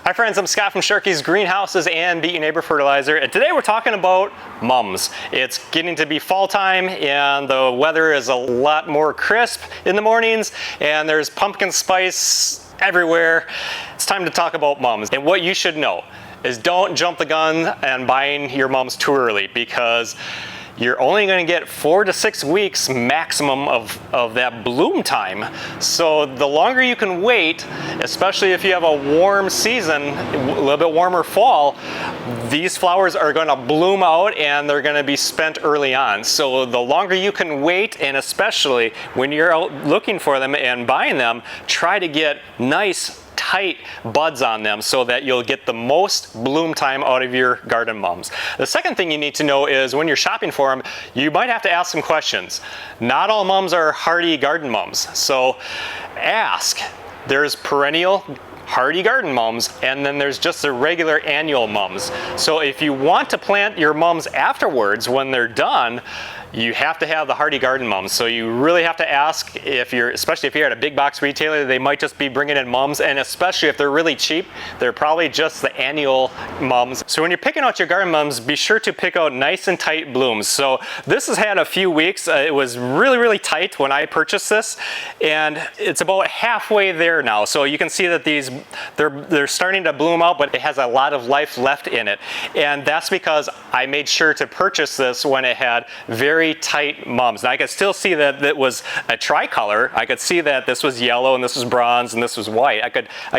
Hi friends, I'm Scott from Sharkey's Greenhouses and Beat Your Neighbor Fertilizer, and today we're talking about mums. It's getting to be fall time and the weather is a lot more crisp in the mornings and there's pumpkin spice everywhere. It's time to talk about mums. And what you should know is don't jump the gun and buying your mums too early, because you're only going to get 4 to 6 weeks maximum of that bloom time. So the longer you can wait, especially if you have a warm season, a little bit warmer fall, these flowers are going to bloom out and they're going to be spent early on. So the longer you can wait, and especially when you're out looking for them and buying them, try to get nice tight buds on them so that you'll get the most bloom time out of your garden mums. The second thing you need to know is when you're shopping for them, you might have to ask some questions. Not all mums are hardy garden mums, so ask. There's perennial hardy garden mums, and then there's just the regular annual mums. So if you want to plant your mums afterwards when they're done, you have to have the hardy garden mums. So you really have to ask, especially if you're at a big box retailer, they might just be bringing in mums, and especially if they're really cheap, they're probably just the annual mums. So when you're picking out your garden mums, be sure to pick out nice and tight blooms. So this has had a few weeks. It was really tight when I purchased this, and it's about halfway there now. So you can see that they're starting to bloom out, but it has a lot of life left in it. And that's because I made sure to purchase this when it had very tight mums. Now I could still see that it was a tricolor. I could see that this was yellow and this was bronze and this was white. I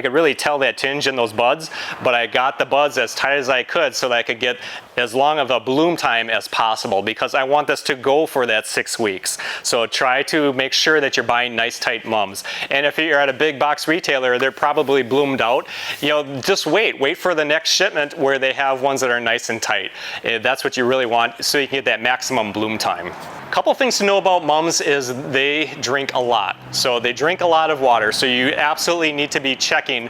could really tell that tinge in those buds, but I got the buds as tight as I could so that I could get as long of a bloom time as possible, because I want this to go for that 6 weeks. So try to make sure that you're buying nice tight mums. And if you're at a big box retailer, they're probably bloomed out. You know, just wait for the next shipment where they have ones that are nice and tight. That's what you really want, so you can get that maximum bloom time. A couple things to know about mums is they drink a lot. So they drink a lot of water. So you absolutely need to be checking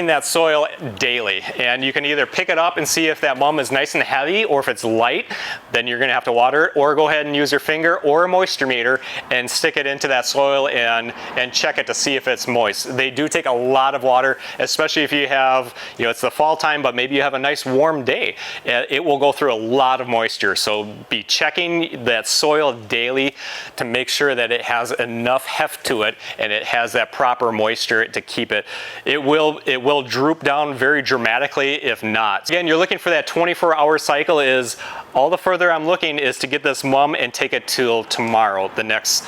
that soil daily. And you can either pick it up and see if that mum is nice and heavy, or if it's light, then you're gonna have to water it, or go ahead and use your finger or a moisture meter and stick it into that soil and check it to see if it's moist. They do take a lot of water, especially if you have, it's the fall time, but maybe you have a nice warm day. It will go through a lot of moisture. So be checking that soil daily to make sure that it has enough heft to it and it has that proper moisture to keep it. It will droop down very dramatically if not. Again, you're looking for that 24-hour cycle. Is all the further I'm looking is to get this mum and take it till tomorrow, the next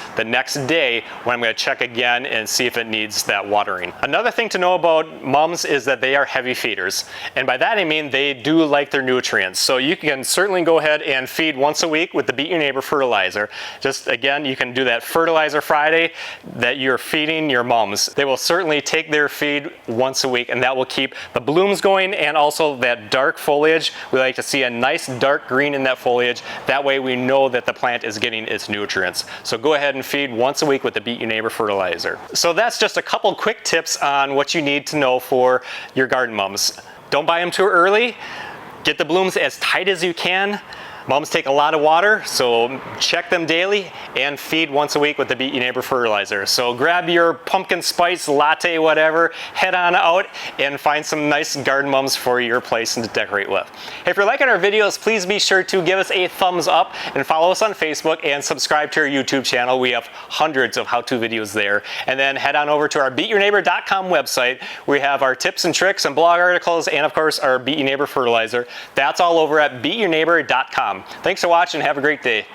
day, when I'm going to check again and see if it needs that watering. Another thing to know about mums is that they are heavy feeders, and by that I mean they do like their nutrients. So you can certainly go ahead and feed once a week with the Beat Your Neighbor Fertilizer. Just again, you can do that Fertilizer Friday that you're feeding your mums. They will certainly take their feed once a week, and that will keep the blooms going, and also that dark foliage. We like to see a nice dark green in that foliage. That way we know that the plant is getting its nutrients. So go ahead and feed once a week with the Beat Your Neighbor Fertilizer. So that's just a couple quick tips on what you need to know for your garden mums. Don't buy them too early. Get the blooms as tight as you can. Mums take a lot of water, so check them daily and feed once a week with the Beat Your Neighbor Fertilizer. So grab your pumpkin spice latte, whatever, head on out and find some nice garden mums for your place to decorate with. If you're liking our videos, please be sure to give us a thumbs up and follow us on Facebook and subscribe to our YouTube channel. We have hundreds of how-to videos there. And then head on over to our beatyourneighbor.com website. We have our tips and tricks and blog articles, and of course our Beat Your Neighbor Fertilizer. That's all over at beatyourneighbor.com. Thanks for watching. Have a great day.